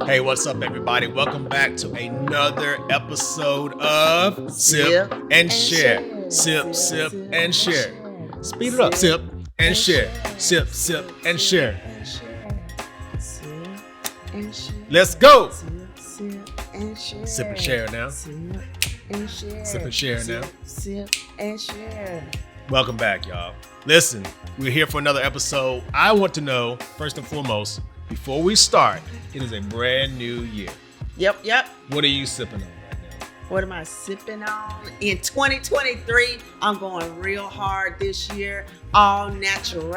Hey, what's up, everybody? Welcome back to another episode of Sip and Share. Sip and share. Speed it up. Sip and share. Sip and share. Let's go. Sip and share now. Sip and share now. Sip and share. Welcome back, y'all. Listen, we're here for another episode. I want to know, first and foremost, before we start, it is a brand new year. Yep. What are you sipping on right now? What am I sipping on? In 2023, I'm going real hard this year, all natural.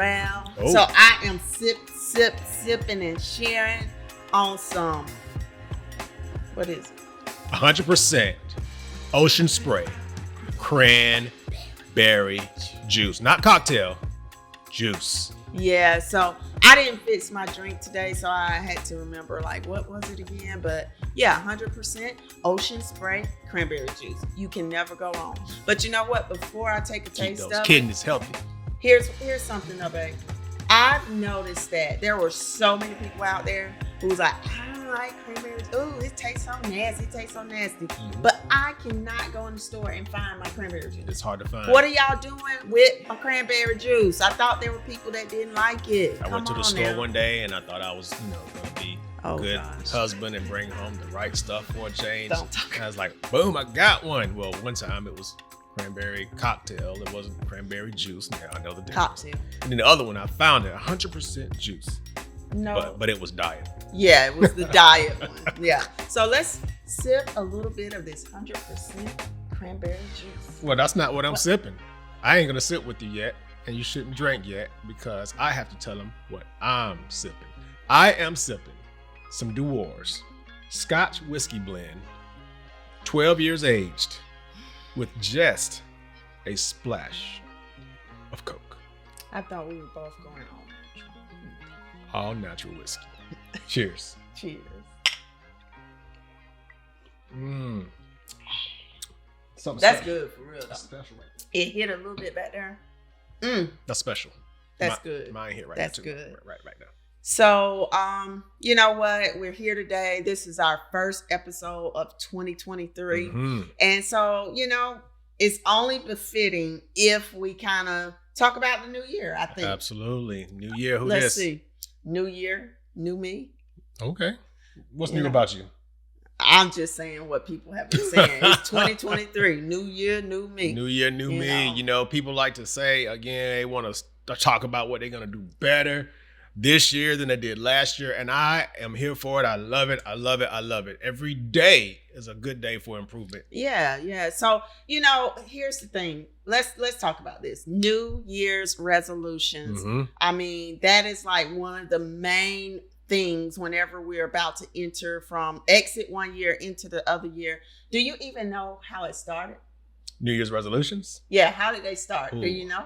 Oh. So I am sipping and sharing on some, what is it? 100% Ocean Spray cranberry juice. Not cocktail, juice. Yeah, so I didn't fix my drink today, so I had to remember, like, what was it again? But yeah, 100% Ocean Spray cranberry juice. You can never go wrong. But you know what? Before I take a Keep taste those of it, kidneys healthy. here's something though, babe. I've noticed that there were so many people out there who was like, I don't like cranberry. Ooh, it tastes so nasty. Mhm. But I cannot go in the store and find my cranberry juice. It's hard to find. What are y'all doing with a cranberry juice? I thought there were people that didn't like it. I went to the store one day and I thought I was, going to be a good gosh. husband and bring home the right stuff for a change. Don't talk. And I was like, boom, I got one. Well, one time it was cranberry cocktail. It wasn't cranberry juice. Now I know the difference. Cocktail. And then the other one, I found it 100% juice, No. but it was diet. Yeah, it was the diet one. Yeah. So let's sip a little bit of this 100% cranberry juice. Well, that's not what I'm What? sipping. I ain't gonna sit with you yet, and you shouldn't drink yet because I have to tell them what I'm sipping. I am sipping some Dewar's Scotch whiskey blend, 12 years aged, with just a splash of Coke. I thought we were both going on. All natural whiskey. Cheers. Cheers. Something That's special. good for real. That's Though. special right there. It hit a little bit back there. That's special. That's good. Mine hit right That's now too. good. Right now. So, you know what? We're here today. This is our first episode of 2023. Mhm. And so, it's only befitting if we kind of talk about the new year, I think. Absolutely. New year. Who Let's this? see. New year, new me. Okay. What's You new know. about you? I'm just saying what people have been saying. It's 2023. New year, new me. New year, new You me. know. You know, people like to say, again, they want to talk about what they're going to do better this year than they did last year. And I am here for it. I love it. I love it. I love it. Every day is a good day for improvement. Yeah. So, here's the thing. Let's talk about this. New Year's resolutions. Mhm. I mean, that is like one of the main things whenever we're about to exit one year into the other year. Do you even know how it started? New Year's resolutions. Yeah, how did they start? Ooh. Do you know?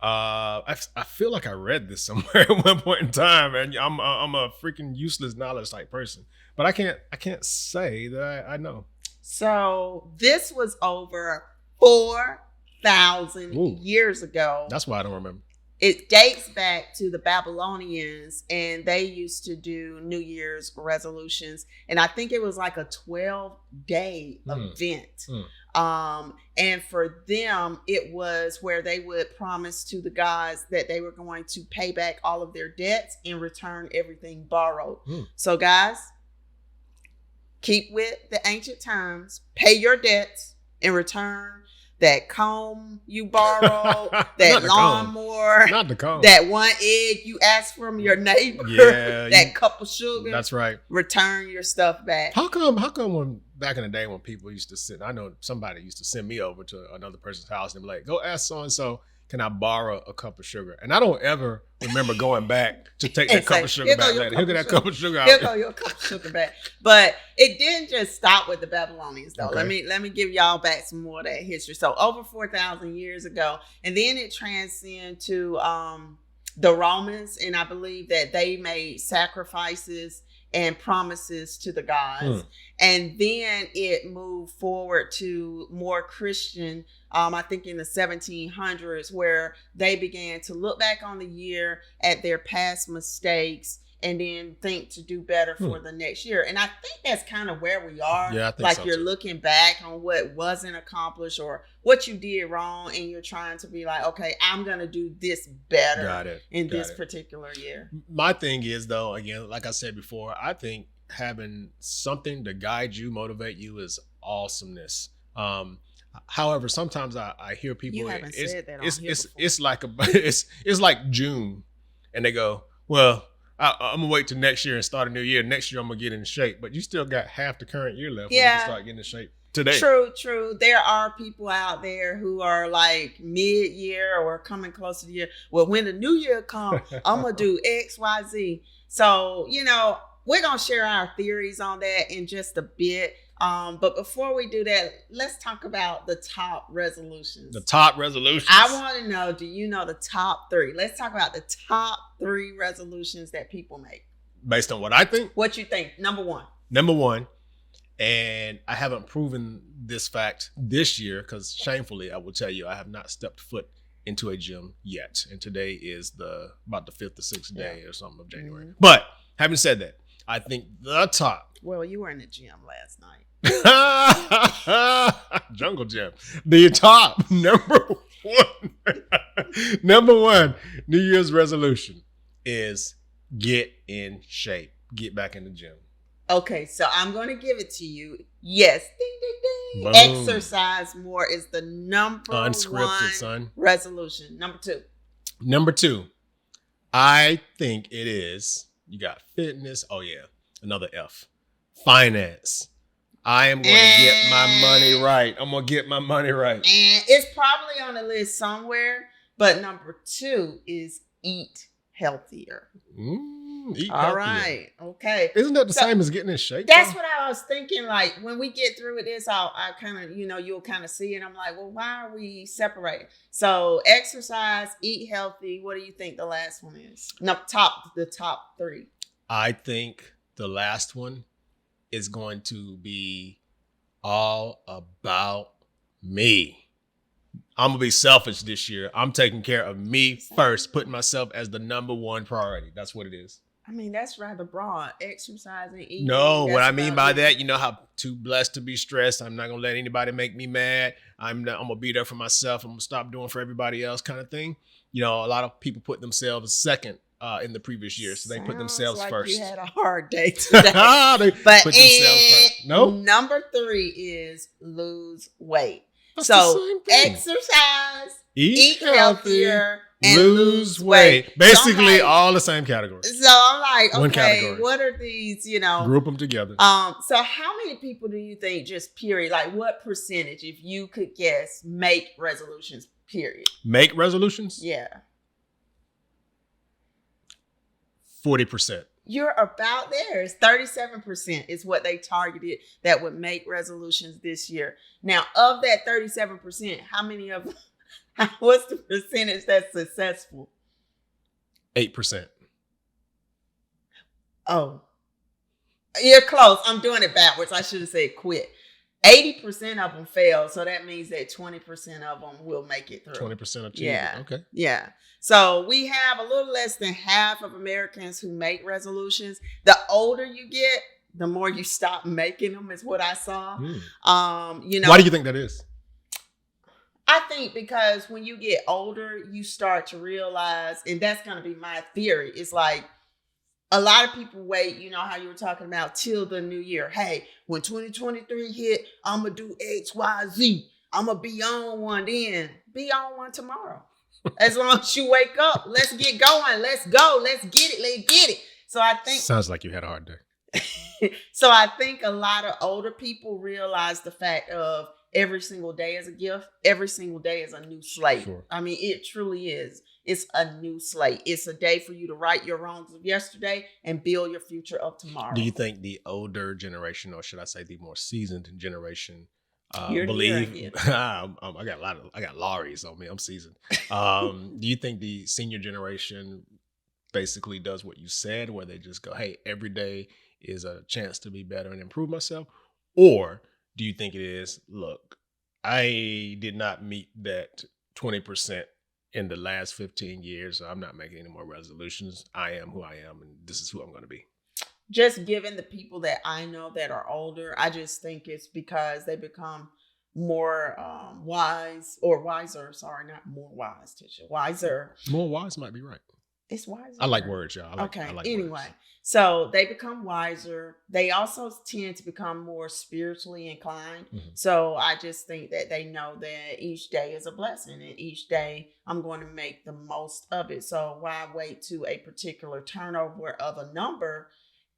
I feel like I read this somewhere at one point in time, and I'm a freaking useless knowledge type person, but I can't say that I know. So this was over 4,000 Ooh. years ago. That's why I don't remember. It dates back to the Babylonians, and they used to do New Year's resolutions. And I think it was like a 12-day event. And for them, it was where they would promise to the gods that they were going to pay back all of their debts and return everything borrowed. So guys, keep with the ancient times, pay your debts and return that comb you borrowed, Not that the comb. lawnmower, Not the comb. that one egg you asked from your neighbor, Yeah, that cup of sugar. That's right. Return your stuff back. How come when back in the day when people used to I know somebody used to send me over to another person's house and be like, go ask so and so, can I borrow a cup of sugar? And I don't ever remember going back to take that And cup say, of sugar "Here go back your later. cup Here of get that cup of sugar Here out. go your cup of sugar back. But it didn't just stop with the Babylonians, though. Okay. Let me give y'all back some more of that history. So over 4,000 years ago, and then it transcended to the Romans, and I believe that they made sacrifices and promises to the gods. And then it moved forward to more Christian, I think in the 1700s, where they began to look back on the year at their past mistakes and then think to do better for the next year. And I think that's kind of where we are. Yeah, I think like so, you're too. looking back on what wasn't accomplished or what you did wrong, and you're trying to be like, okay, I'm going to do this better in this particular year. My thing is, though, again, like I said before, I think having something to guide you, motivate you is awesomeness. However, sometimes I hear people. You haven't said that on here before. It's like it's like June, and they go, "Well, I'm gonna wait till next year and start a new year. Next year I'm gonna get in shape." But you still got half the current year left. Yeah, you can start getting in shape today. True. There are people out there who are like mid-year or coming close to the year. Well, when the new year comes, I'm gonna do X, Y, Z. So we're gonna share our theories on that in just a bit. But before we do that, let's talk about the top resolutions. The top resolutions. I want to know, do you know the top 3? Let's talk about the top 3 resolutions that people make. Based on what I think? What you think? Number one, and I haven't proven this fact this year because shamefully, I will tell you, I have not stepped foot into a gym yet. And today is about the 5th or 6th day or something of January. Mm-hmm. But having said that, I think the top. Well, you were in the gym last night. Jungle Gym. The top number one New Year's resolution is get in shape. Get back in the gym. Okay, so I'm going to give it to you. Yes. Ding, ding, ding. Boom. Exercise more is the number one resolution. Number two, I think it is, you got fitness. Oh, yeah. Another F. Finance. I am going to get my money right. I'm going to get my money right. And it's probably on the list somewhere. But number 2 is eat healthier. Eat All healthier. Right. Okay. Isn't that the same as getting in shape? That's what I was thinking. Like when we get through with this, I kind of, you'll kind of see it. I'm like, well, why are we separated? So exercise, eat healthy. What do you think the last one is? No, the top 3. I think the last one is going to be all about me. I'm going to be selfish this year. I'm taking care of me first, putting myself as the number one priority. That's what it is. I mean, that's rather broad. Exercise and eating. No, what I mean by that, how too blessed to be stressed. I'm not going to let anybody make me mad. I'm going to be there for myself. I'm going to stop doing for everybody else kind of thing. A lot of people put themselves second in the previous year. So they put themselves like first. You had a hard day today. They put themselves first. No. Number 3 is lose weight. So exercise, eat healthier, and lose weight. Basically, all the same categories. So I'm like, okay, what are these? Group them together. So how many people do you think, just period? Like, what percentage, if you could guess, make resolutions? Period. Make resolutions? Yeah. 40%. You're about there. It's 37% is what they targeted that would make resolutions this year. Now, of that 37%, how many of them, what's the percentage that's successful? 8%. Oh, you're close. I'm doing it backwards. I should have said quit. 80% of them fail. So that means that 20% of them will make it through. 20% achieve. Yeah. Okay. Yeah. So we have a little less than half of Americans who make resolutions. The older you get, the more you stop making them, is what I saw. Why do you think that is? I think because when you get older, you start to realize, and that's going to be my theory, it's like a lot of people wait, how you were talking about, till the new year. Hey, when 2023 hit, I'm going to do X, Y, Z. I'm going to be on one then. Be on one tomorrow. As long as you wake up, let's get going. Let's go. Let's get it. Let's get it. So I think. Sounds like you had a hard day. So I think a lot of older people realize the fact of every single day is a gift. Every single day is a new slate. Sure. I mean, it truly is. It's a new slate. It's a day for you to right your wrongs of yesterday and build your future of tomorrow. Do you think the older generation, or should I say the more seasoned generation, believe? I got Laurie's on me. I'm seasoned. Do you think the senior generation basically does what you said, where they just go, hey, every day is a chance to be better and improve myself? Or do you think it is, look, I did not meet that 20% in the last 15 years. I'm not making any more resolutions. I am who I am, and this is who I'm going to be. Just given the people that I know that are older, I just think it's because they become more wise or wiser. Sorry, not more wise, Tisha. Wiser. More wise might be right. It's wiser. I like words, y'all. Okay. I like anyway, words. So they become wiser. They also tend to become more spiritually inclined. Mm-hmm. So I just think that they know that each day is a blessing, and each day I'm going to make the most of it. So why wait to a particular turnover of a number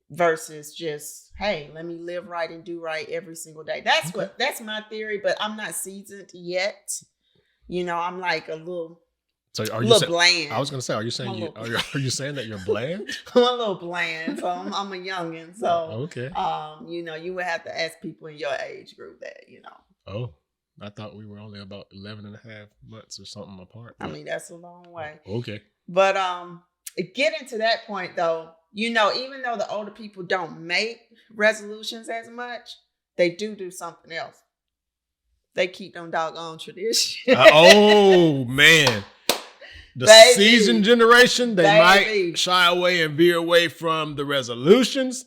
versus just, hey, let me live right and do right every single day. That's my theory, but I'm not seasoned yet. You know, I'm like a little bland. I was gonna say, are you saying are you saying that you're bland? I'm a little bland, so I'm a youngin. So okay. You know, you would have to ask people in your age group that, you know. Oh, I thought we were only about 11 and a half months or something apart. I mean, that's a long way. Okay. But getting to that point though, you know, even though the older people don't make resolutions as much, they do something else. They keep them doggone traditions. Oh man. The seasoned generation, they might shy away and veer away from the resolutions,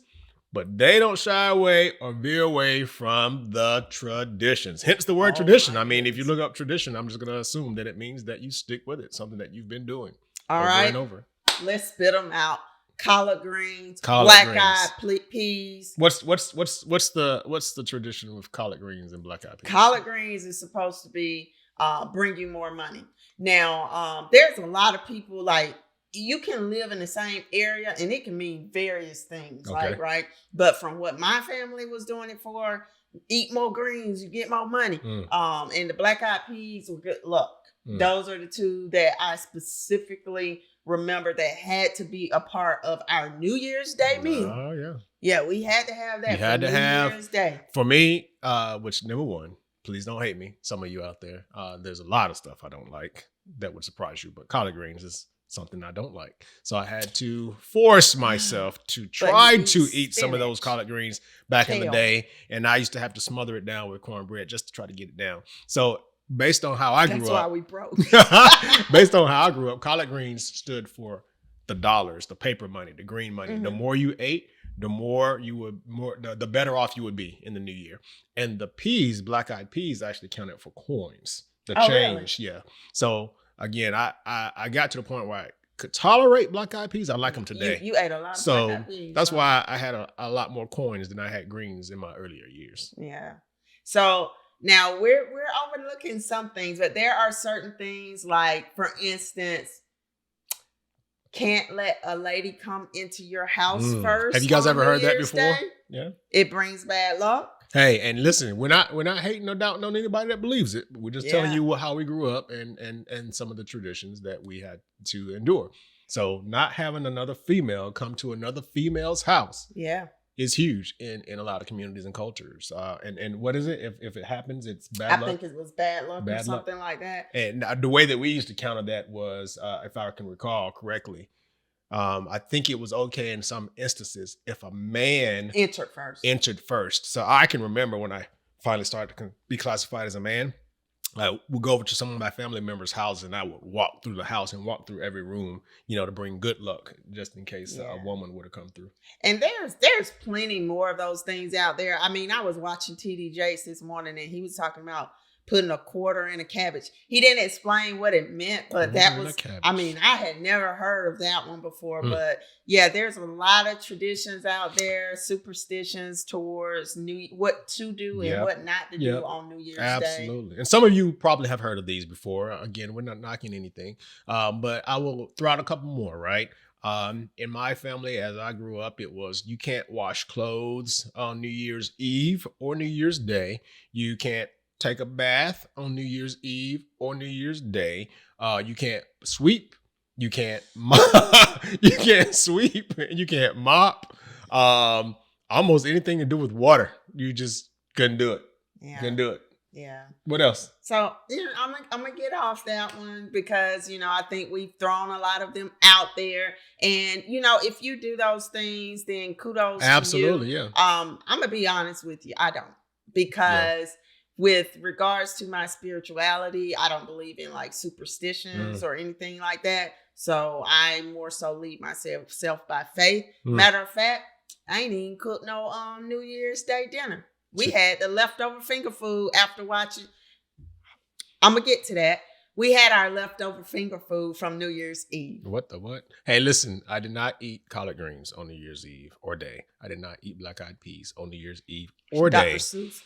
but they don't shy away or veer away from the traditions. Hence the word tradition. I mean, if you look up tradition, I'm just going to assume that it means that you stick with it, something that you've been doing over and over. Let's spit them out. Collard greens, black-eyed peas. What's the tradition with collard greens and black-eyed peas? Collard greens is supposed to be bring you more money. Now, there's a lot of people, like, you can live in the same area and it can mean various things, like, right? But from what my family was doing it for, eat more greens, you get more money. And the black-eyed peas were good luck. Those are the two that I specifically remember that had to be a part of our New Year's Day meal. Oh, yeah. Yeah, we had to have that. You had to have New Year's Day. For me, which number one, please don't hate me, some of you out there. There's a lot of stuff I don't like that would surprise you, but collard greens is something I don't like. So I had to force myself to try to eat some of those collard greens back in the day. And I used to have to smother it down with cornbread just to try to get it down. So based on how I grew up. That's why we broke. Based on how I grew up, collard greens stood for the dollars, the paper money, the green money. The more you ate, the better off you would be in the new year. And the peas, black-eyed peas, actually counted for coins. The change, really? Yeah. So again, I got to the point where I could tolerate black-eyed peas. I like them today. You ate a lot of black-eyed peas. That's why I had a lot more coins than I had greens in my earlier years. Yeah. So now we're overlooking some things, but there are certain things, like, for instance, can't let a lady come into your house first. Have you guys ever heard that before? Day? Yeah. It brings bad luck. Hey, and listen, we're not hating or doubting on anybody that believes it. We're just telling you how we grew up and some of the traditions that we had to endure. So not having another female come to another female's house. Yeah. Is huge in a lot of communities and cultures. And what is it? If it happens, it's bad luck. I think it was bad luck or something like that. And the way that we used to counter that was, if I can recall correctly, I think it was okay in some instances if a man entered first. So I can remember when I finally started to be classified as a man, I would go over to some of my family members' houses and I would walk through the house and walk through every room, to bring good luck just in case a woman would have come through. And there's plenty more of those things out there. I mean, I was watching TD Jakes this morning and he was talking about putting a quarter in a cabbage. He didn't explain what it meant, but that was, I mean, I had never heard of that one before, but yeah, there's a lot of traditions out there, superstitions towards what to do and what not to do on New Year's Day. Absolutely. And some of you probably have heard of these before. Again, we're not knocking anything, but I will throw out a couple more, right? In my family, as I grew up, it was, you can't wash clothes on New Year's Eve or New Year's Day. You can't take a bath on New Year's Eve or New Year's Day. You can't sweep. You can't mop. You can't sweep. You can't mop. Almost anything to do with water. You just couldn't do it. Yeah. Couldn't do it. Yeah. What else? So I'm gonna get off that one because I think we've thrown a lot of them out there, and if you do those things, then kudos. Absolutely, to you. I'm gonna be honest with you, I don't, because with regards to my spirituality, I don't believe in like superstitions or anything like that. So I more so lead myself by faith. Matter of fact, I ain't even cooked no New Year's Day dinner. We had the leftover finger food after watching. I'm gonna get to that. We had our leftover finger food from New Year's Eve. What the what? Hey, listen, I did not eat collard greens on New Year's Eve or day. I did not eat black-eyed peas on New Year's Eve or day.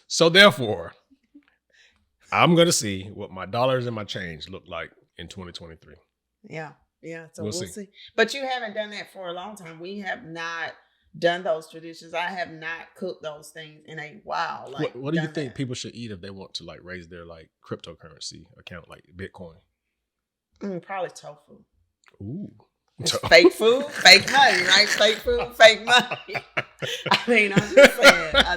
So therefore, I'm going to see what my dollars and my change look like in 2023. Yeah. So we'll see. But you haven't done that for a long time. We have not done those traditions. I have not cooked those things in a while. Like, what do you think people should eat if they want to like raise their like cryptocurrency account, like Bitcoin? Probably tofu. Ooh. It's fake food, fake money, right? Fake food, fake money. I mean, I'm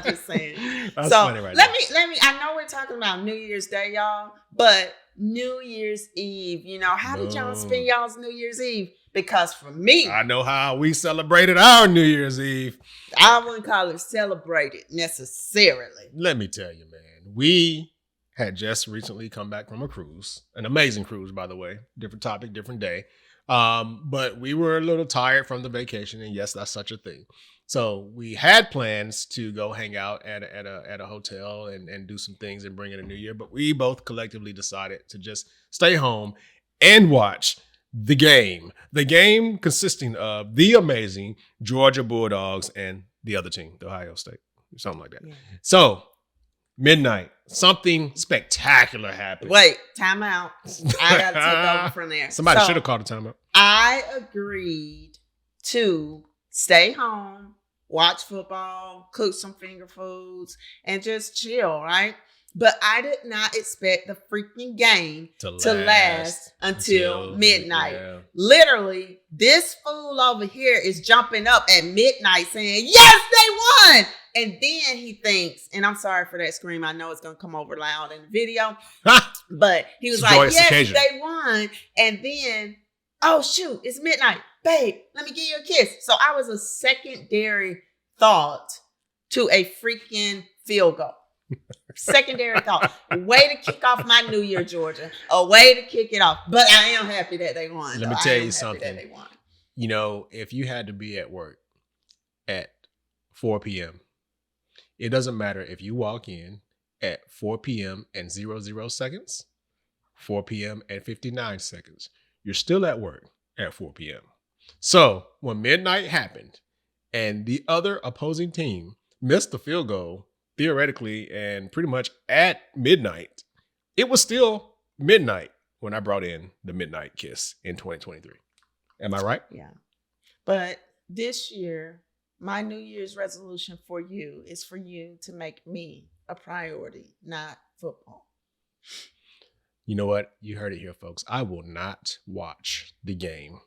just saying. That's so funny right let me. I know we're talking about New Year's Day, y'all, but New Year's Eve. You know, how did y'all spend y'all's New Year's Eve? Because for me, I know how we celebrated our New Year's Eve. I wouldn't call it celebrated necessarily. Let me tell you, man, we had just recently come back from a cruise, an amazing cruise, by the way. Different topic, different day. But we were a little tired from the vacation, and yes, that's such a thing. So we had plans to go hang out at a hotel and do some things and bring in a new year. But we both collectively decided to just stay home and watch the game. The game consisting of the amazing Georgia Bulldogs and the other team, the Ohio State, something like that. Yeah. So midnight, something spectacular happened. Wait, time out. I got to take over from there. Somebody should have called a timeout. I agreed to stay home, watch football, cook some finger foods, and just chill, right? But I did not expect the freaking game to last until midnight. Yeah. Literally, this fool over here is jumping up at midnight saying, yes, they won. And then he thinks, and I'm sorry for that scream. I know it's going to come over loud in the video. But he was like, yes, occasion. They won. And then, oh, shoot, it's midnight. Babe, let me give you a kiss. So I was a secondary thought to a freaking field goal. Secondary thought. Way to kick off my New Year, Georgia. A way to kick it off. But I am happy that they won. Let me tell you something. They won. You know, if you had to be at work at 4 p.m., it doesn't matter if you walk in at 4 p.m. and 00 seconds, 4 p.m. and 59 seconds. You're still at work at 4 p.m. So when midnight happened and the other opposing team missed the field goal, theoretically, and pretty much at midnight, it was still midnight when I brought in the midnight kiss in 2023. Am I right? Yeah. But this year, my New Year's resolution for you is for you to make me a priority, not football. You know what? You heard it here, folks. I will not watch the game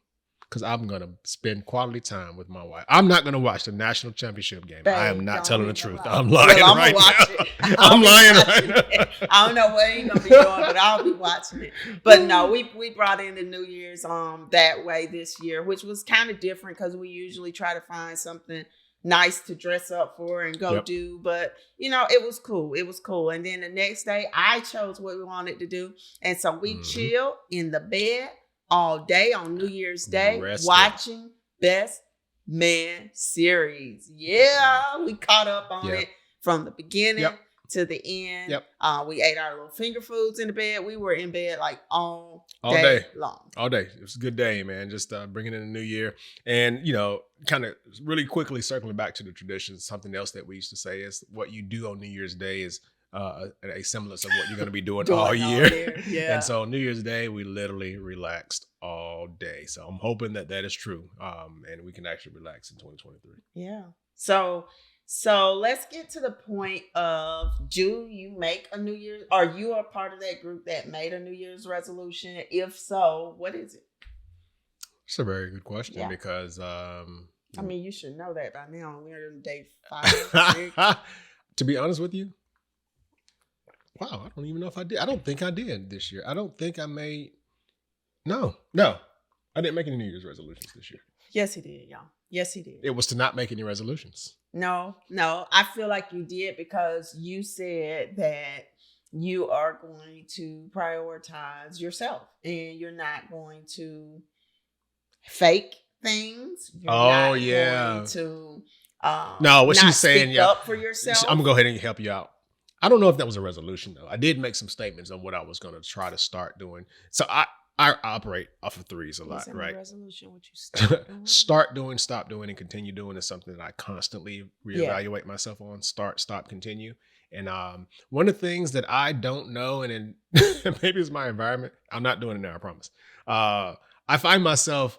because I'm going to spend quality time with my wife. I'm not going to watch the national championship game. Babe, I am not telling the truth. I'm lying right now. I'm lying right now. I don't know what he's going to be doing, but I'll be watching it. But no, we brought in the New Year's that way this year, which was kind of different because we usually try to find something nice to dress up for and go do. But, you know, it was cool. It was cool. And then the next day, I chose what we wanted to do. And so we chilled in the bed all day on New Year's Day, watching Best Man series. Yeah, we caught up on it from the beginning to the end. We ate our little finger foods in the bed. We were in bed like all day long. All day. It was a good day, man. Just bringing in the new year. And, you know, kind of really quickly circling back to the traditions, something else that we used to say is what you do on New Year's Day is a semblance of what you're going to be doing all year. Yeah. And so New Year's Day, we literally relaxed all day. So I'm hoping that is true. And we can actually relax in 2023. Yeah. So let's get to the point of, do you make a New Year's? Are you a part of that group that made a New Year's resolution? If so, what is it? It's a very good question because I mean, you should know that by now. We're in day 5, 6. To be honest with you, wow, I don't even know if I did. I don't think I did this year. I don't think I made. No, I didn't make any New Year's resolutions this year. Yes, he did, y'all. Yes, he did. It was to not make any resolutions. No. I feel like you did because you said that you are going to prioritize yourself, and you're not going to fake things. You're not going to no, what not she's saying, speak yeah, up for yourself. I'm gonna go ahead and help you out. I don't know if that was a resolution though. I did make some statements on what I was gonna try to start doing. So I operate off of threes a lot, right? Resolution, what you start doing, stop doing, and continue doing is something that I constantly reevaluate myself on. Start, stop, continue. And one of the things that I don't know, and maybe it's my environment. I'm not doing it now, I promise. I find myself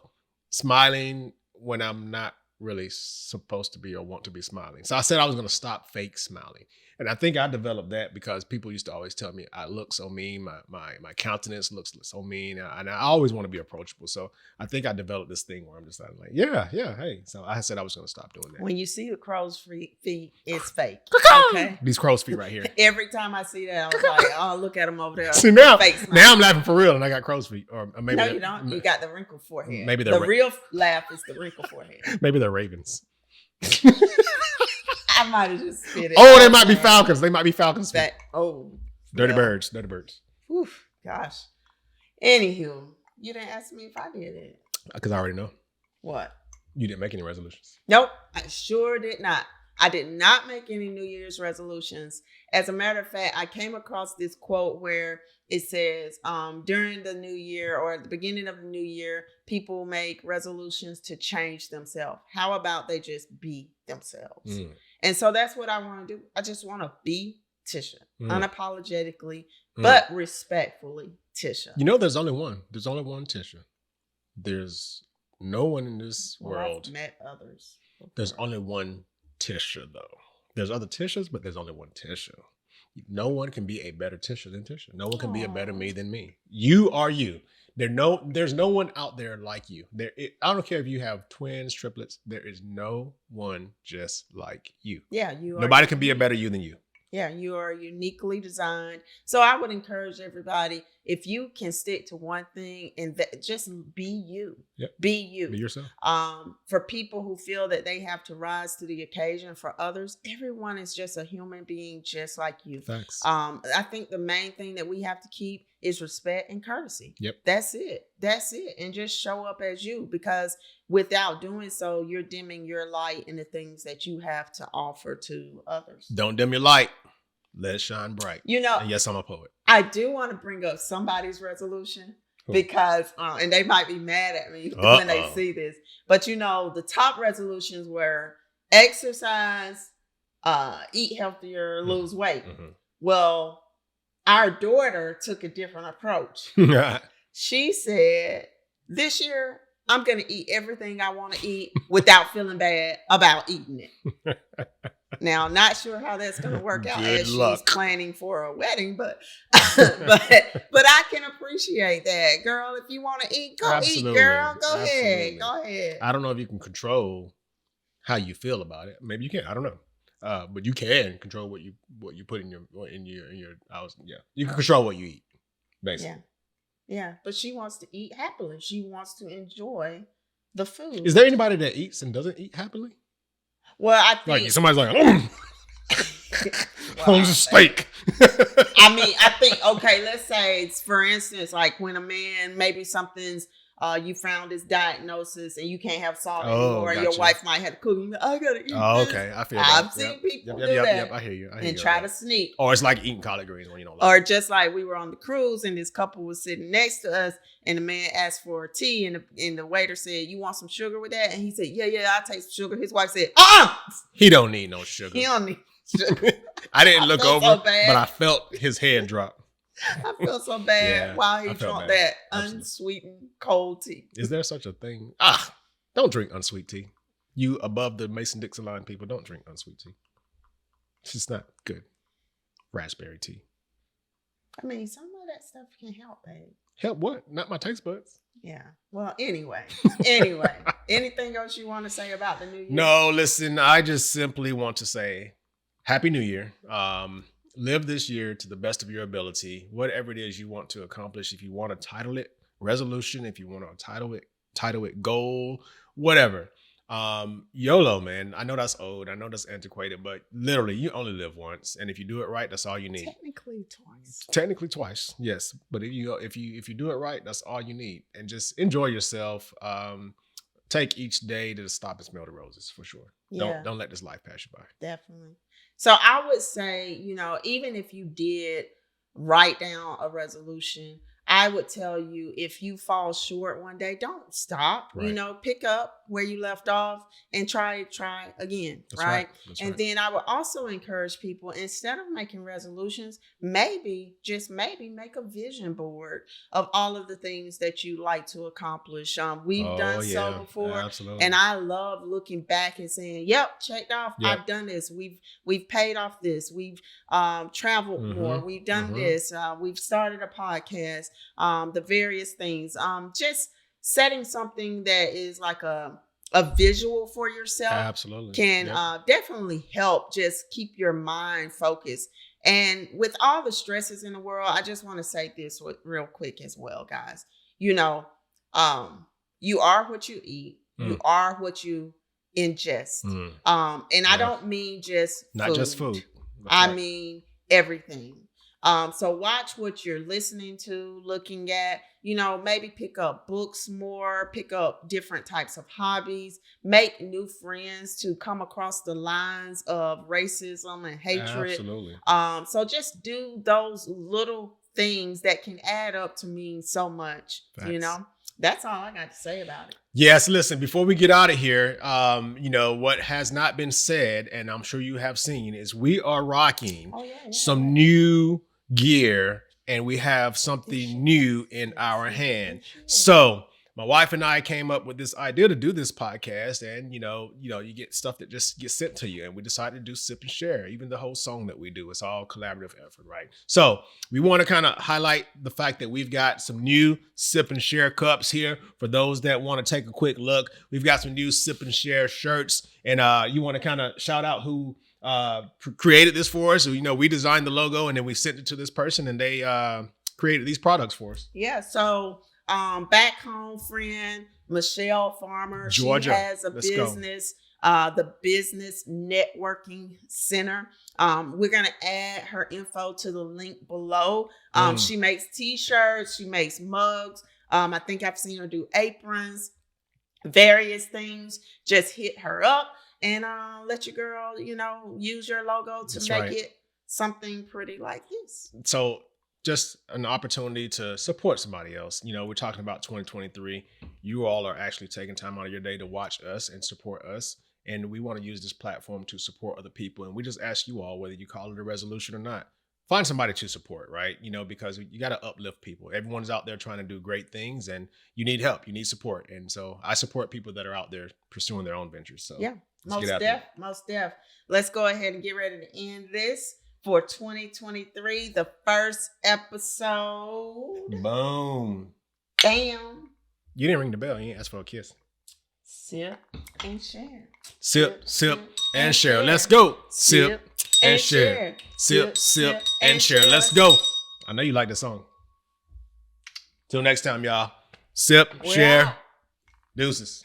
smiling when I'm not really supposed to be or want to be smiling. So I said I was going to stop fake smiling. And I think I developed that because people used to always tell me I look so mean. My countenance looks so mean. And I always want to be approachable. So I think I developed this thing where I'm just like, yeah, hey. So I said I was going to stop doing that. When you see the crow's feet, it's fake. Okay. These crow's feet right here. Every time I see that, I was like, oh, look at them over there. See, now I'm laughing for real and I got crow's feet. Or maybe no, you don't. You got the wrinkled forehead. Maybe the real laugh is the wrinkled forehead. Maybe they're ravens. I might have just spit it. Oh, they might be falcons. They might be falcons. Dirty birds. Oof, gosh. Anywho, you didn't ask me if I did it. Because I already know. What? You didn't make any resolutions. Nope, I sure did not. I did not make any New Year's resolutions. As a matter of fact, I came across this quote where it says, during the new year or at the beginning of the new year, people make resolutions to change themselves. How about they just be themselves? And so that's what I want to do. I just want to be Tisha, unapologetically, but respectfully Tisha. You know, there's only one. There's only one Tisha. There's no one in this world. I've met others. There's only one Tisha, though. There's other Tishas, but there's only one Tisha. No one can be a better Tisha than Tisha. No one can be a better me than me. You are you. There's no one out there like you. I don't care if you have twins, triplets. There is no one just like you. Yeah, you. Nobody can be a better you than you. Yeah, you are uniquely designed. So I would encourage everybody, if you can stick to one thing and just be you. Yep. Be you. Be yourself. For people who feel that they have to rise to the occasion, for others, everyone is just a human being just like you. Thanks. I think the main thing that we have to keep is respect and courtesy. Yep. That's it. And just show up as you, because without doing so, you're dimming your light in the things that you have to offer to others. Don't dim your light. Let it shine bright. You know, and yes, I'm a poet. I do want to bring up somebody's resolution because, and they might be mad at me when they see this, but you know, the top resolutions were exercise, eat healthier, lose weight. Mm-hmm. Well, our daughter took a different approach. She said, this year, I'm going to eat everything I want to eat without feeling bad about eating it. Now, not sure how that's going to work out as she's planning for a wedding, but I can appreciate that. Girl, if you want to eat, go eat, girl. Go ahead. I don't know if you can control how you feel about it. Maybe you can. I don't know. But you can control what you put in your you can control what you eat, basically. Yeah, but she wants to eat happily. She wants to enjoy the food. Is there anybody that eats and doesn't eat happily? Well, I think like somebody's like, owns a steak. I mean, I think, okay, let's say it's, for instance, like when a man, maybe something's, you found his diagnosis and you can't have salt anymore. Gotcha. Your wife might have to cook. I gotta eat. Oh, okay, I feel that. I've seen people do that. Yep, I hear you. And try to sneak. Or it's like eating collard greens when you don't like Or just like we were on the cruise and this couple was sitting next to us and the man asked for a tea and the waiter said, "You want some sugar with that?" And he said, "Yeah, I'll take some sugar." His wife said, He don't need no sugar. He don't need sugar. I didn't look over, but I felt his head drop. I feel so bad while he drank that unsweetened cold tea. Is there such a thing? Don't drink unsweet tea. You above the Mason-Dixon line people, don't drink unsweet tea. It's just not good. Raspberry tea. I mean, some of that stuff can help, babe. Help what? Not my taste buds. Yeah. Well, anyway. Anything else you want to say about the new year? No, listen, I just simply want to say Happy New Year. Live this year to the best of your ability. Whatever it is you want to accomplish, if you want to title it resolution, if you want to title it goal, whatever. YOLO, man. I know that's old. I know that's antiquated, but literally, you only live once, and if you do it right, that's all you need. Technically twice. Technically twice, yes. But if you do it right, that's all you need, and just enjoy yourself. Take each day to stop and smell the roses for sure. Yeah. Don't let this life pass you by. Definitely. So I would say, even if you did write down a resolution, I would tell you, if you fall short one day, don't stop. Right. Pick up where you left off and try again. That's right. That's and right. then I would also encourage people, instead of making resolutions, maybe make a vision board of all of the things that you like to accomplish. We've done so before. Absolutely. And I love looking back and saying, yep, checked off. Yep. I've done this. We've paid off this. We've traveled more. We've done this. We've started a podcast. The various things. Just setting something that is like a visual for yourself. Absolutely. Can definitely help just keep your mind focused. And with all the stresses in the world, I just want to say this real quick as well, guys. You are what you eat. You are what you ingest. And I don't mean just not food. just food. I mean everything. So watch what you're listening to, looking at, maybe pick up books more, pick up different types of hobbies, make new friends to come across the lines of racism and hatred. Absolutely. So just do those little things that can add up to mean so much. Facts. That's all I got to say about it. Yes, listen, before we get out of here, what has not been said, and I'm sure you have seen, is we are rocking some new gear, and we have something new in our hand. So my wife and I came up with this idea to do this podcast, and you get stuff that just gets sent to you, and we decided to do Sip and Share. Even the whole song that we do, it's all collaborative effort, right? So we want to kind of highlight the fact that we've got some new Sip and Share cups here for those that want to take a quick look. We've got some new Sip and Share shirts, and you want to kind of shout out who created this for us. So, we designed the logo, and then we sent it to this person, and they created these products for us. Yeah. So back home friend Michelle Farmer, Georgia. She has a business, the Business Networking Center. We're gonna add her info to the link below. She makes t-shirts, she makes mugs. I think I've seen her do aprons, various things. Just hit her up and let your girl, use your logo to make it something pretty like this. So just an opportunity to support somebody else. We're talking about 2023. You all are actually taking time out of your day to watch us and support us. And we want to use this platform to support other people. And we just ask you all, whether you call it a resolution or not, find somebody to support, right? Because you got to uplift people. Everyone's out there trying to do great things, and you need help. You need support. And so I support people that are out there pursuing their own ventures. So yeah, most def. Let's go ahead and get ready to end this. For 2023, the first episode. Boom. Bam. You didn't ring the bell. You didn't ask for a kiss. Sip and share. Sip and share. Let's go. Sip and share. Sip and share. Let's go. I know you like the song. Till next time, y'all. Sip, share. Deuces.